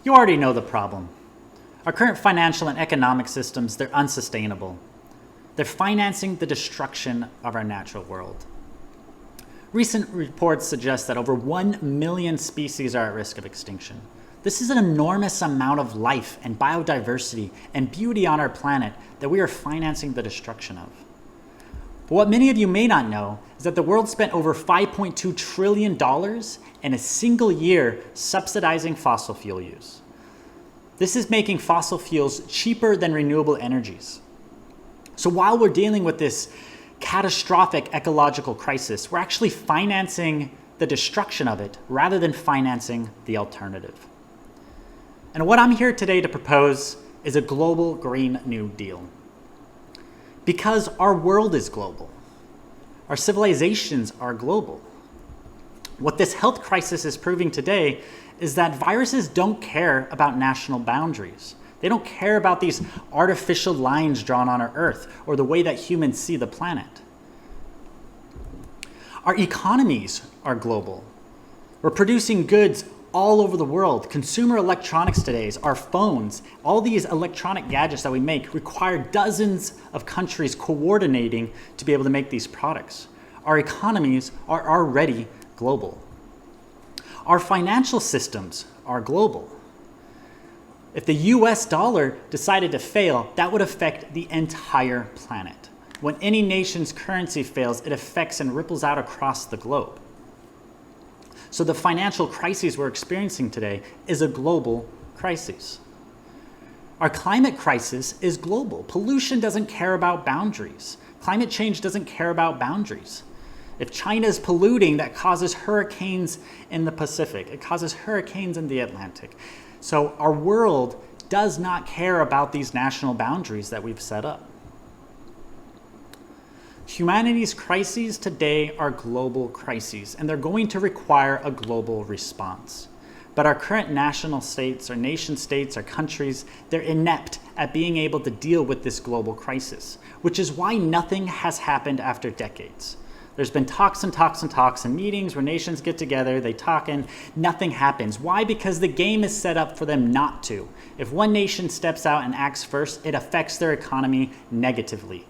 You already know the problem. Our current financial and economic systems, they're unsustainable. They're financing the destruction of our natural world. Recent reports suggest that over 1 million species are at risk of extinction. This is an enormous amount of life and biodiversity and beauty on our planet that we are financing the destruction of. But what many of you may not know is that the world spent over $5.2 trillion in a single year subsidizing fossil fuel use. This is making fossil fuels cheaper than renewable energies. So while we're dealing with this catastrophic ecological crisis, we're actually financing the destruction of it rather than financing the alternative. And what I'm here today to propose is a global Green New Deal. Because our world is global. Our civilizations are global. What this health crisis is proving today is that viruses don't care about national boundaries. They don't care about these artificial lines drawn on our Earth or the way that humans see the planet. Our economies are global. We're producing goods all over the world. Consumer electronics today, our phones, all these electronic gadgets that we make require dozens of countries coordinating to be able to make these products. Our economies are already global. Our financial systems are global. If the US dollar decided to fail, that would affect the entire planet. When any nation's currency fails, it affects and ripples out across the globe. So the financial crisis we're experiencing today is a global crisis. Our climate crisis is global. Pollution doesn't care about boundaries. Climate change doesn't care about boundaries. If China is polluting, that causes hurricanes in the Pacific. It causes hurricanes in the Atlantic. So our world does not care about these national boundaries that we've set up. Humanity's crises today are global crises, and they're going to require a global response. But our current national states, our nation states, our countries, they're inept at being able to deal with this global crisis, which is why nothing has happened after decades. There's been talks and talks and talks and meetings where nations get together, they talk, and nothing happens. Why? Because the game is set up for them not to. If one nation steps out and acts first, it affects their economy negatively.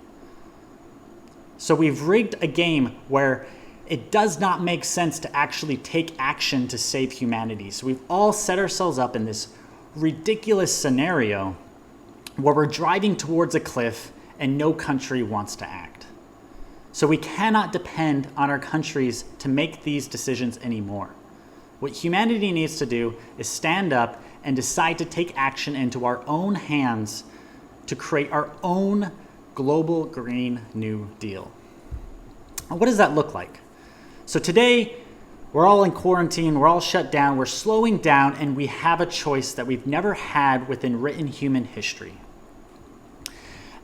So we've rigged a game where it does not make sense to actually take action to save humanity. So we've all set ourselves up in this ridiculous scenario where we're driving towards a cliff and no country wants to act. So we cannot depend on our countries to make these decisions anymore. What humanity needs to do is stand up and decide to take action into our own hands to create our own global Green New Deal. And what does that look like? So today, we're all in quarantine, we're all shut down, we're slowing down, and we have a choice that we've never had within written human history.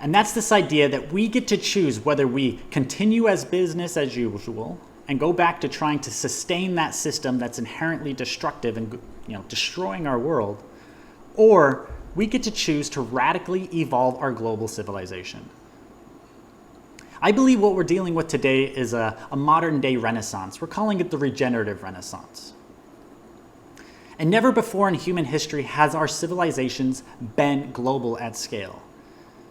And that's this idea that we get to choose whether we continue as business as usual and go back to trying to sustain that system that's inherently destructive and destroying our world, or we get to choose to radically evolve our global civilization. I believe what we're dealing with today is a modern day renaissance. We're calling it the regenerative renaissance. And never before in human history has our civilizations been global at scale.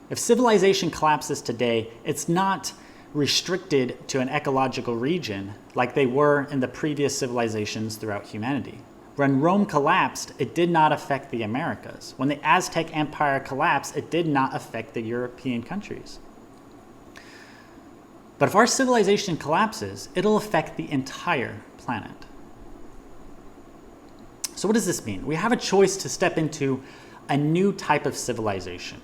If civilization collapses today, it's not restricted to an ecological region like they were in the previous civilizations throughout humanity. When Rome collapsed, it did not affect the Americas. When the Aztec Empire collapsed, it did not affect the European countries. But if our civilization collapses, it'll affect the entire planet. So what does this mean? We have a choice to step into a new type of civilization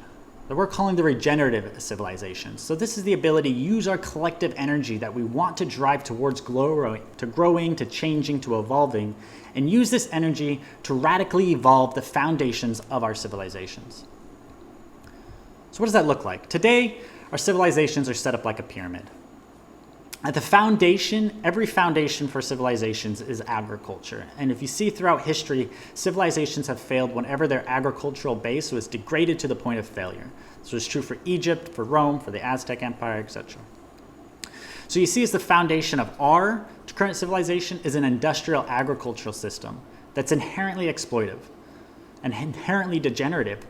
that we're calling the regenerative civilization. So this is the ability to use our collective energy that we want to drive towards growing, to changing, to evolving, and use this energy to radically evolve the foundations of our civilizations. So what does that look like? Today, our civilizations are set up like a pyramid. At the foundation, every foundation for civilizations is agriculture. And if you see throughout history, civilizations have failed whenever their agricultural base was degraded to the point of failure. This was true for Egypt, for Rome, for the Aztec Empire, etc. So you see as the foundation of our current civilization is an industrial agricultural system that's inherently exploitive. and inherently degenerative.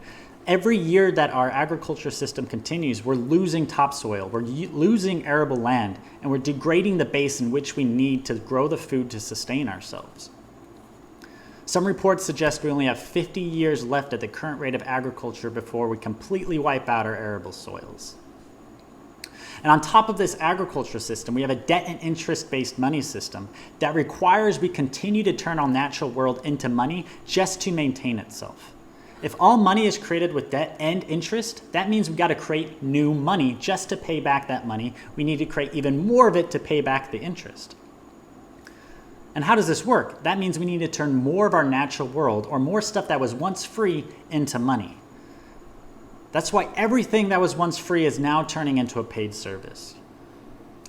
Every year that our agriculture system continues, we're losing topsoil, we're losing arable land, and we're degrading the base in which we need to grow the food to sustain ourselves. Some reports suggest we only have 50 years left at the current rate of agriculture before we completely wipe out our arable soils. And on top of this agriculture system, we have a debt and interest-based money system that requires we continue to turn our natural world into money just to maintain itself. If all money is created with debt and interest, that means we've got to create new money just to pay back that money. We need to create even more of it to pay back the interest. And how does this work? That means we need to turn more of our natural world, or more stuff that was once free, into money. That's why everything that was once free is now turning into a paid service.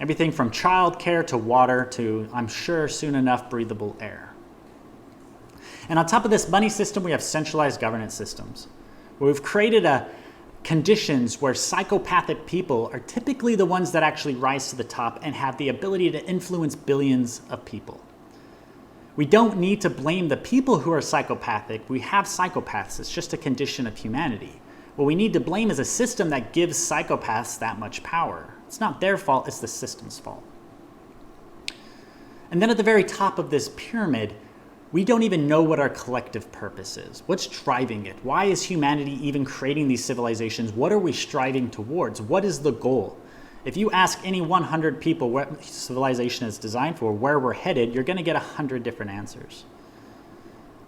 Everything from childcare to water to, I'm sure soon enough, breathable air. And on top of this money system, we have centralized governance systems, where we've created conditions where psychopathic people are typically the ones that actually rise to the top and have the ability to influence billions of people. We don't need to blame the people who are psychopathic. We have psychopaths. It's just a condition of humanity. What we need to blame is a system that gives psychopaths that much power. It's not their fault, it's the system's fault. And then at the very top of this pyramid, we don't even know what our collective purpose is. What's driving it? Why is humanity even creating these civilizations? What are we striving towards? What is the goal? If you ask any 100 people what civilization is designed for, where we're headed, you're going to get 100 different answers.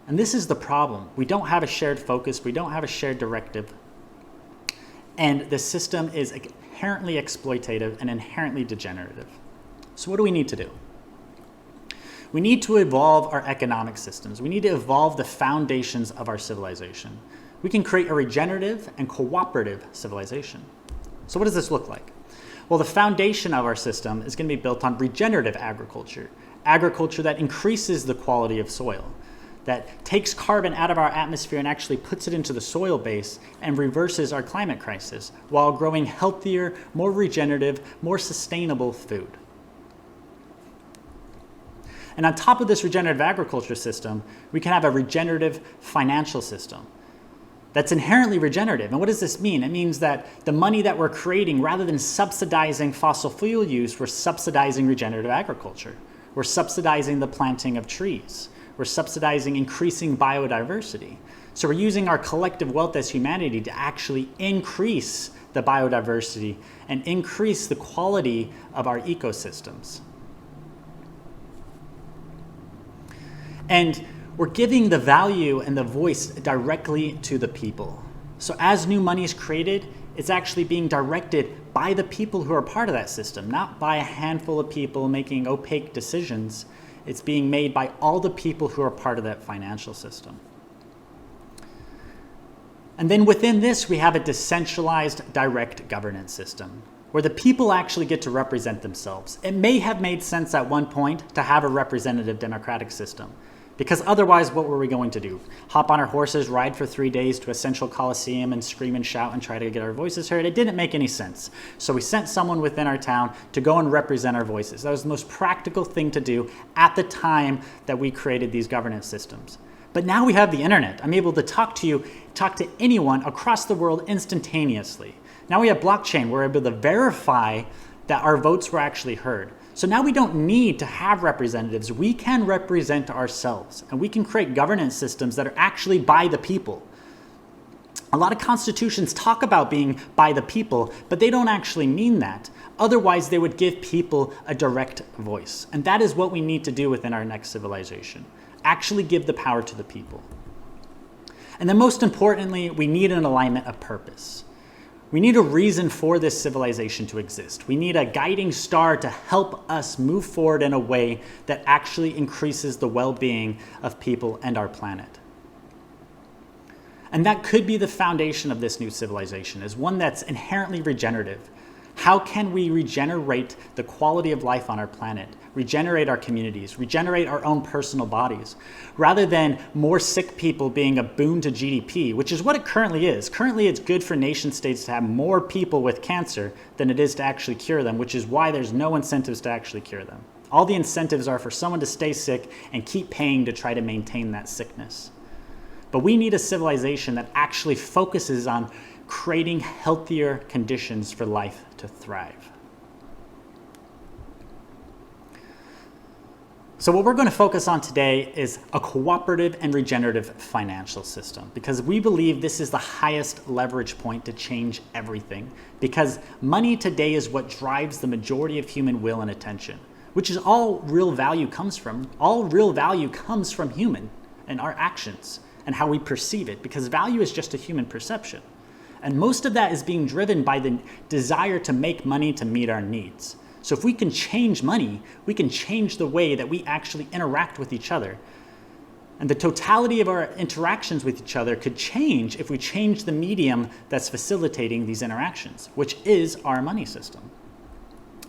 And this is the problem. We don't have a shared focus. We don't have a shared directive. And the system is inherently exploitative and inherently degenerative. So what do we need to do? We need to evolve our economic systems. We need to evolve the foundations of our civilization. We can create a regenerative and cooperative civilization. So what does this look like? Well, the foundation of our system is going to be built on regenerative agriculture, agriculture that increases the quality of soil, that takes carbon out of our atmosphere and actually puts it into the soil base and reverses our climate crisis while growing healthier, more regenerative, more sustainable food. And on top of this regenerative agriculture system, we can have a regenerative financial system that's inherently regenerative. And what does this mean? It means that the money that we're creating, rather than subsidizing fossil fuel use, we're subsidizing regenerative agriculture. We're subsidizing the planting of trees. We're subsidizing increasing biodiversity. So we're using our collective wealth as humanity to actually increase the biodiversity and increase the quality of our ecosystems. And we're giving the value and the voice directly to the people. So as new money is created, it's actually being directed by the people who are part of that system, not by a handful of people making opaque decisions. It's being made by all the people who are part of that financial system. And then within this, we have a decentralized direct governance system where the people actually get to represent themselves. It may have made sense at one point to have a representative democratic system, because otherwise, what were we going to do? Hop on our horses, ride for 3 days to a central coliseum and scream and shout and try to get our voices heard? It didn't make any sense. So we sent someone within our town to go and represent our voices. That was the most practical thing to do at the time that we created these governance systems. But now we have the internet. I'm able to talk to you, talk to anyone across the world instantaneously. Now we have blockchain. We're able to verify that our votes were actually heard. So now we don't need to have representatives. We can represent ourselves, and we can create governance systems that are actually by the people. A lot of constitutions talk about being by the people, but they don't actually mean that. Otherwise, they would give people a direct voice. And that is what we need to do within our next civilization. Actually give the power to the people. And then most importantly, we need an alignment of purpose. We need a reason for this civilization to exist. We need a guiding star to help us move forward in a way that actually increases the well-being of people and our planet. And that could be the foundation of this new civilization, is one that's inherently regenerative. How can we regenerate the quality of life on our planet, regenerate our communities, regenerate our own personal bodies, rather than more sick people being a boon to GDP, which is what it currently is. Currently, it's good for nation states to have more people with cancer than it is to actually cure them, which is why there's no incentives to actually cure them. All the incentives are for someone to stay sick and keep paying to try to maintain that sickness. But we need a civilization that actually focuses on creating healthier conditions for life to thrive. So what we're going to focus on today is a cooperative and regenerative financial system, because we believe this is the highest leverage point to change everything, because money today is what drives the majority of human will and attention, which is all real value comes from. All real value comes from human and our actions and how we perceive it, because value is just a human perception. And most of that is being driven by the desire to make money to meet our needs. So if we can change money, we can change the way that we actually interact with each other. And the totality of our interactions with each other could change if we change the medium that's facilitating these interactions, which is our money system.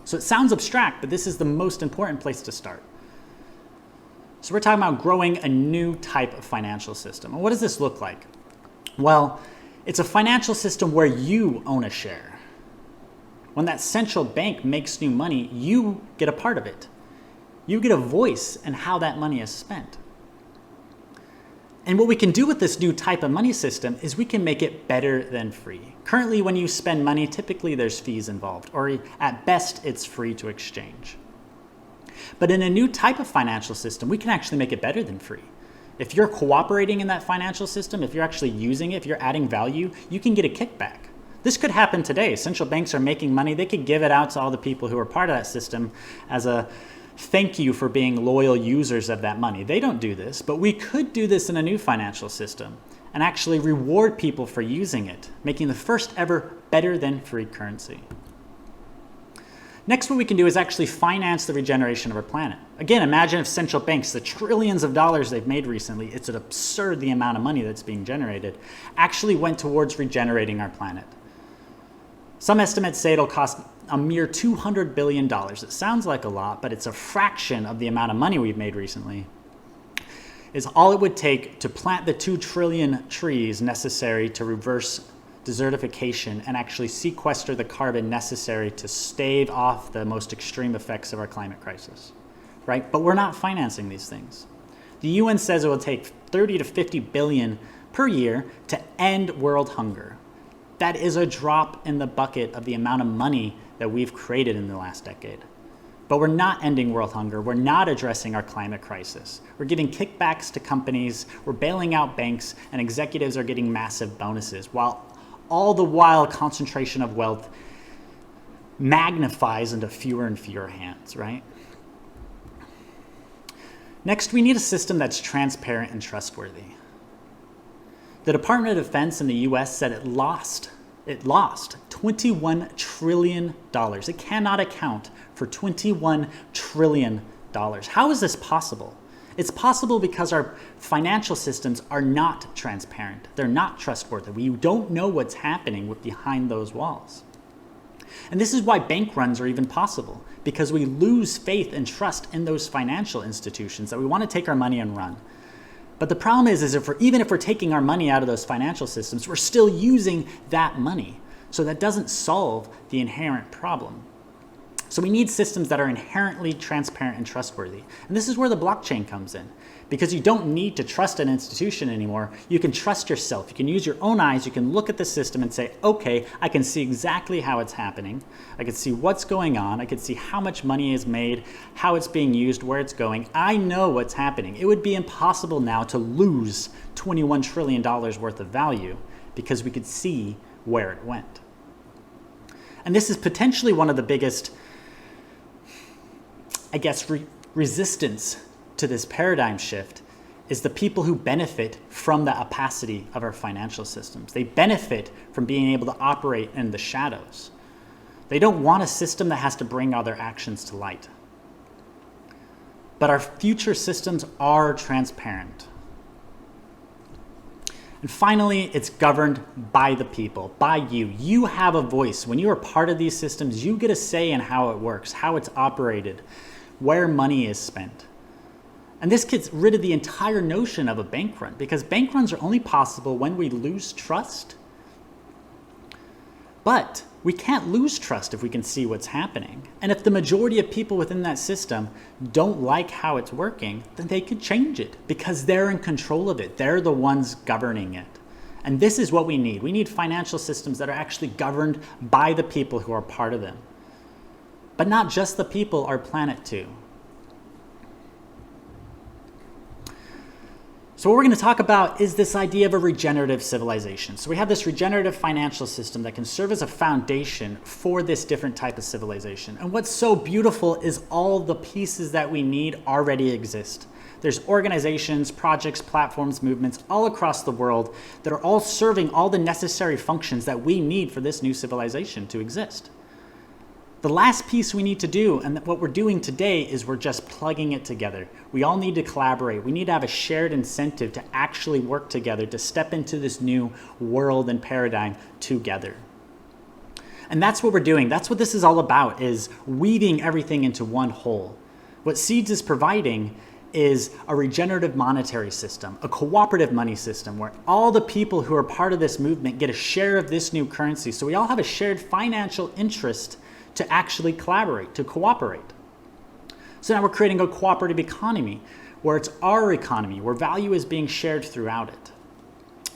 So it sounds abstract, but this is the most important place to start. So we're talking about growing a new type of financial system. And what does this look like? Well, it's a financial system where you own a share. When that central bank makes new money, you get a part of it. You get a voice in how that money is spent. And what we can do with this new type of money system is we can make it better than free. Currently, when you spend money, typically there's fees involved, or at best, it's free to exchange. But in a new type of financial system, we can actually make it better than free. If you're cooperating in that financial system, if you're actually using it, if you're adding value, you can get a kickback. This could happen today. Central banks are making money. They could give it out to all the people who are part of that system as a thank you for being loyal users of that money. They don't do this, but we could do this in a new financial system and actually reward people for using it, making the first ever better than free currency. Next, what we can do is actually finance the regeneration of our planet. Again, imagine if central banks, the trillions of dollars they've made recently, it's an absurd the amount of money that's being generated, actually went towards regenerating our planet. Some estimates say it'll cost a mere $200 billion. It sounds like a lot, but it's a fraction of the amount of money we've made recently. Is all it would take to plant the 2 trillion trees necessary to reverse desertification and actually sequester the carbon necessary to stave off the most extreme effects of our climate crisis, right? But we're not financing these things. The UN says it will take 30 to 50 billion per year to end world hunger. That is a drop in the bucket of the amount of money that we've created in the last decade. But we're not ending world hunger. We're not addressing our climate crisis. We're giving kickbacks to companies, we're bailing out banks, and executives are getting massive bonuses, while all the while concentration of wealth magnifies into fewer and fewer hands, right? Next, we need a system that's transparent and trustworthy. The Department of Defense in the US said it lost $21 trillion. It cannot account for $21 trillion. How is this possible? It's possible because our financial systems are not transparent. They're not trustworthy. We don't know what's happening behind those walls. And this is why bank runs are even possible, because we lose faith and trust in those financial institutions that we want to take our money and run. But the problem is even if we're taking our money out of those financial systems, we're still using that money. So that doesn't solve the inherent problem. So we need systems that are inherently transparent and trustworthy. And this is where the blockchain comes in, because you don't need to trust an institution anymore. You can trust yourself. You can use your own eyes. You can look at the system and say, okay, I can see exactly how it's happening. I can see what's going on. I can see how much money is made, how it's being used, where it's going. I know what's happening. It would be impossible now to lose $21 trillion worth of value because we could see where it went. And this is potentially one of the biggest, resistance to this paradigm shift is the people who benefit from the opacity of our financial systems. They benefit from being able to operate in the shadows. They don't want a system that has to bring all their actions to light. But our future systems are transparent. And finally, it's governed by the people, by you. You have a voice. When you are part of these systems, you get a say in how it works, how it's operated, where money is spent. And this gets rid of the entire notion of a bank run, because bank runs are only possible when we lose trust. But we can't lose trust if we can see what's happening. And if the majority of people within that system don't like how it's working, then they could change it because they're in control of it. They're the ones governing it. And this is what we need. We need financial systems that are actually governed by the people who are part of them. But not just the people, our planet too. So what we're going to talk about is this idea of a regenerative civilization. So we have this regenerative financial system that can serve as a foundation for this different type of civilization. And what's so beautiful is all the pieces that we need already exist. There's organizations, projects, platforms, movements all across the world that are all serving all the necessary functions that we need for this new civilization to exist. The last piece we need to do, and what we're doing today, is we're just plugging it together. We all need to collaborate. We need to have a shared incentive to actually work together, to step into this new world and paradigm together. And that's what we're doing. That's what this is all about, is weaving everything into one whole. What Seeds is providing is a regenerative monetary system, a cooperative money system where all the people who are part of this movement get a share of this new currency. So we all have a shared financial interest to actually collaborate, to cooperate. So now we're creating a cooperative economy where it's our economy, where value is being shared throughout it.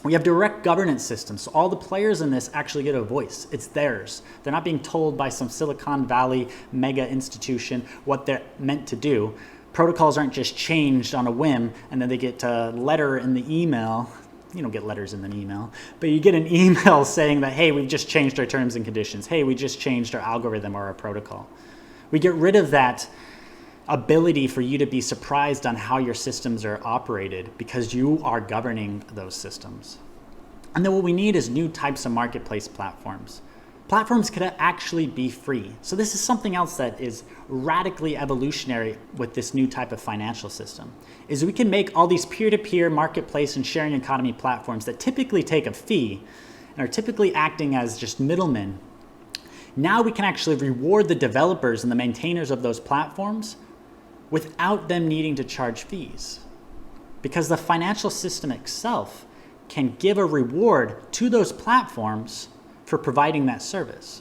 We have direct governance systems, so all the players in this actually get a voice. It's theirs. They're not being told by some Silicon Valley mega institution what they're meant to do. Protocols aren't just changed on a whim and then they get a letter in the email. You don't get letters in an email, but you get an email saying that, hey, we've just changed our terms and conditions. Hey, we just changed our algorithm or our protocol. We get rid of that ability for you to be surprised on how your systems are operated because you are governing those systems. And then what we need is new types of marketplace platforms. Platforms could actually be free. So this is something else that is radically evolutionary with this new type of financial system, is we can make all these peer-to-peer marketplace and sharing economy platforms that typically take a fee and are typically acting as just middlemen. Now we can actually reward the developers and the maintainers of those platforms without them needing to charge fees, because the financial system itself can give a reward to those platforms for providing that service.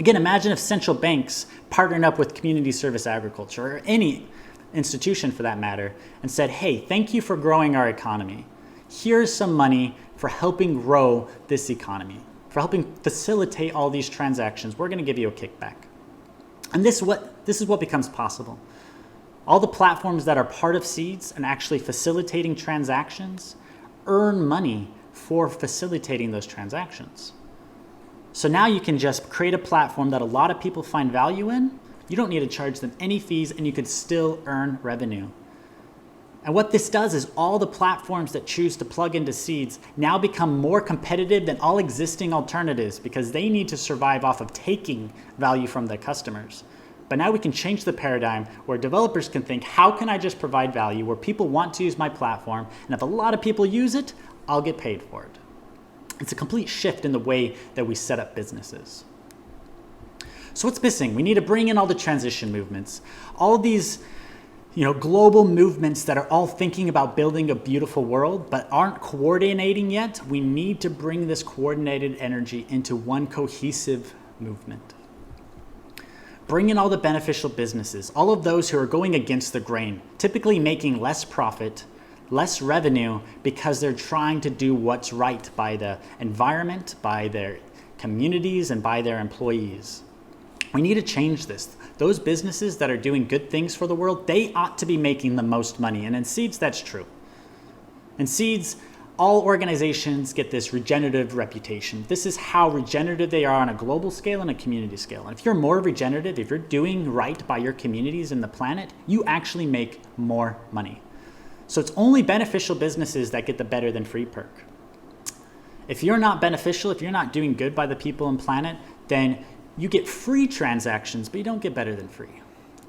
Again, imagine if central banks partnered up with community service agriculture or any institution for that matter and said, hey, thank you for growing our economy. Here's some money for helping grow this economy, for helping facilitate all these transactions. We're going to give you a kickback. And this is what becomes possible. All the platforms that are part of Seeds and actually facilitating transactions earn money for facilitating those transactions. So now you can just create a platform that a lot of people find value in. You don't need to charge them any fees and you could still earn revenue. And what this does is all the platforms that choose to plug into Seeds now become more competitive than all existing alternatives because they need to survive off of taking value from their customers. But now we can change the paradigm where developers can think, how can I just provide value where people want to use my platform? And if a lot of people use it, I'll get paid for it. It's a complete shift in the way that we set up businesses. So what's missing? We need to bring in all the transition movements, all of these global movements that are all thinking about building a beautiful world but aren't coordinating yet. We need to bring this coordinated energy into one cohesive movement. Bring in all the beneficial businesses, all of those who are going against the grain, typically making less profit, less revenue because they're trying to do what's right by the environment, by their communities, and by their employees. We need to change this. Those businesses that are doing good things for the world, they ought to be making the most money. And in Seeds, that's true. In Seeds, all organizations get this regenerative reputation. This is how regenerative they are on a global scale and a community scale. And if you're more regenerative, if you're doing right by your communities and the planet, you actually make more money. So it's only beneficial businesses that get the better than free perk. If you're not beneficial, if you're not doing good by the people and planet, then you get free transactions, but you don't get better than free.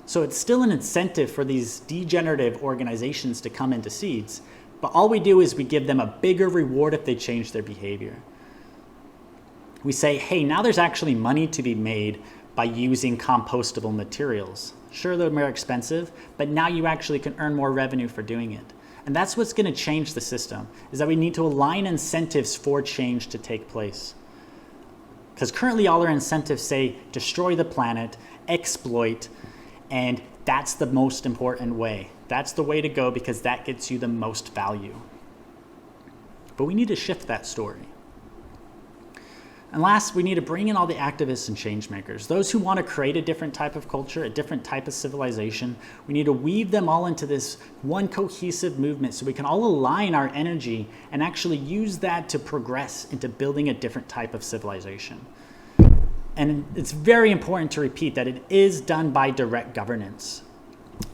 So it's still an incentive for these degenerative organizations to come into Seeds, but all we do is we give them a bigger reward if they change their behavior. We say, hey, now there's actually money to be made by using compostable materials. Sure, they're more expensive, but now you actually can earn more revenue for doing it. And that's what's going to change the system, is that we need to align incentives for change to take place. Because currently all our incentives say destroy the planet, exploit, and that's the most important way. That's the way to go because that gets you the most value. But we need to shift that story. And last, we need to bring in all the activists and change makers, those who want to create a different type of culture, a different type of civilization. We need to weave them all into this one cohesive movement so we can all align our energy and actually use that to progress into building a different type of civilization. And it's very important to repeat that it is done by direct governance.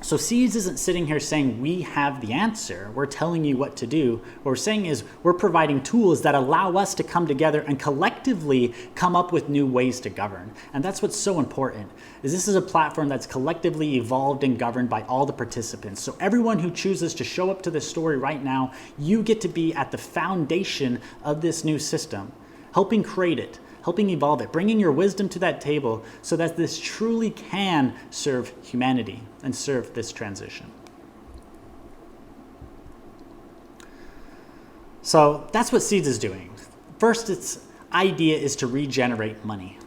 So Seeds isn't sitting here saying we have the answer. We're telling you what to do. What we're saying is we're providing tools that allow us to come together and collectively come up with new ways to govern. And that's what's so important, is this is a platform that's collectively evolved and governed by all the participants. So everyone who chooses to show up to this story right now, you get to be at the foundation of this new system, helping create it, helping evolve it, bringing your wisdom to that table so that this truly can serve humanity and serve this transition. So that's what Seeds is doing. First, its idea is to regenerate money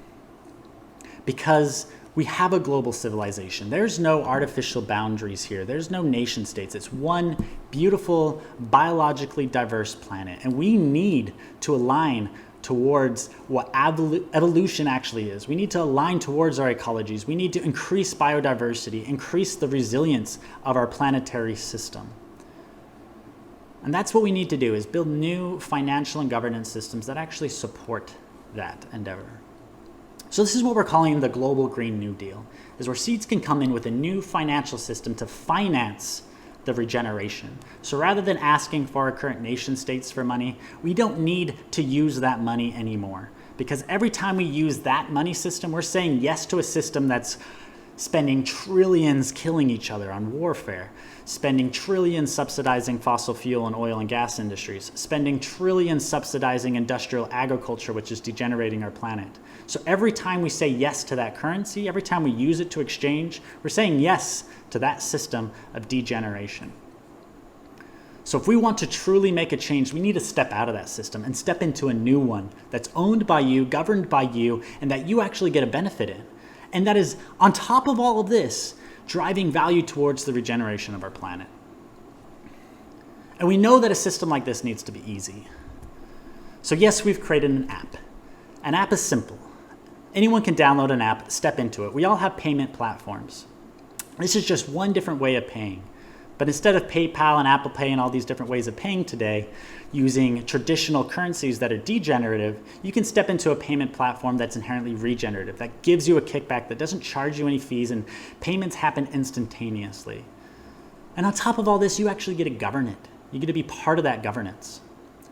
because we have a global civilization. There's no artificial boundaries here. There's no nation states. It's one beautiful, biologically diverse planet, and we need to align towards what evolution actually is. We need to align towards our ecologies. We need to increase biodiversity, increase the resilience of our planetary system. And that's what we need to do, is build new financial and governance systems that actually support that endeavor. So this is what we're calling the Global Green New Deal, is where Seeds can come in with a new financial system to finance the regeneration. So rather than asking for our current nation states for money, we don't need to use that money anymore. Because every time we use that money system, we're saying yes to a system that's spending trillions killing each other on warfare, spending trillions subsidizing fossil fuel and oil and gas industries, spending trillions subsidizing industrial agriculture, which is degenerating our planet. So every time we say yes to that currency, every time we use it to exchange, we're saying yes to that system of degeneration. So if we want to truly make a change, we need to step out of that system and step into a new one that's owned by you, governed by you, and that you actually get a benefit in. And that is, on top of all of this, driving value towards the regeneration of our planet. And we know that a system like this needs to be easy. So yes, we've created an app. An app is simple. Anyone can download an app, step into it. We all have payment platforms. This is just one different way of paying. But instead of PayPal and Apple Pay and all these different ways of paying today, using traditional currencies that are degenerative, you can step into a payment platform that's inherently regenerative, that gives you a kickback, that doesn't charge you any fees, and payments happen instantaneously. And on top of all this, you actually get to govern it. You get to be part of that governance.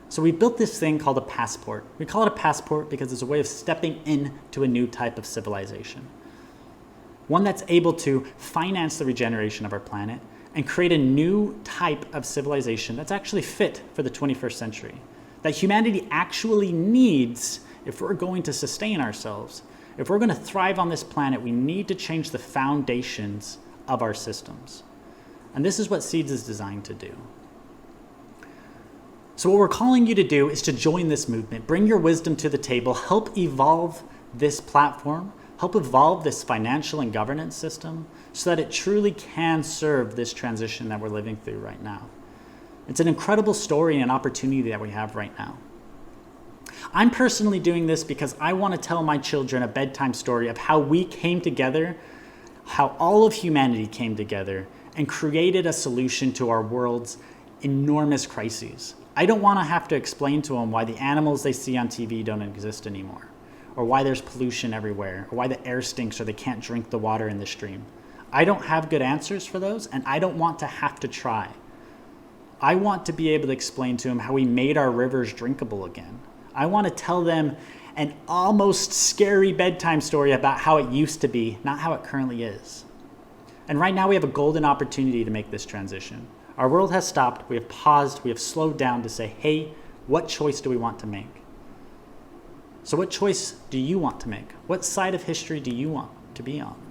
So we built this thing called a passport. We call it a passport because it's a way of stepping into a new type of civilization. One that's able to finance the regeneration of our planet and create a new type of civilization that's actually fit for the 21st century, that humanity actually needs if we're going to sustain ourselves. If we're going to thrive on this planet, we need to change the foundations of our systems. And this is what Seeds is designed to do. So what we're calling you to do is to join this movement, bring your wisdom to the table, help evolve this platform, help evolve this financial and governance system so that it truly can serve this transition that we're living through right now. It's an incredible story and an opportunity that we have right now. I'm personally doing this because I want to tell my children a bedtime story of how we came together, how all of humanity came together and created a solution to our world's enormous crises. I don't want to have to explain to them why the animals they see on TV don't exist anymore, or why there's pollution everywhere, or why the air stinks or they can't drink the water in the stream. I don't have good answers for those, and I don't want to have to try. I want to be able to explain to them how we made our rivers drinkable again. I want to tell them an almost scary bedtime story about how it used to be, not how it currently is. And right now we have a golden opportunity to make this transition. Our world has stopped, we have paused, we have slowed down to say, hey, what choice do we want to make? So what choice do you want to make? What side of history do you want to be on?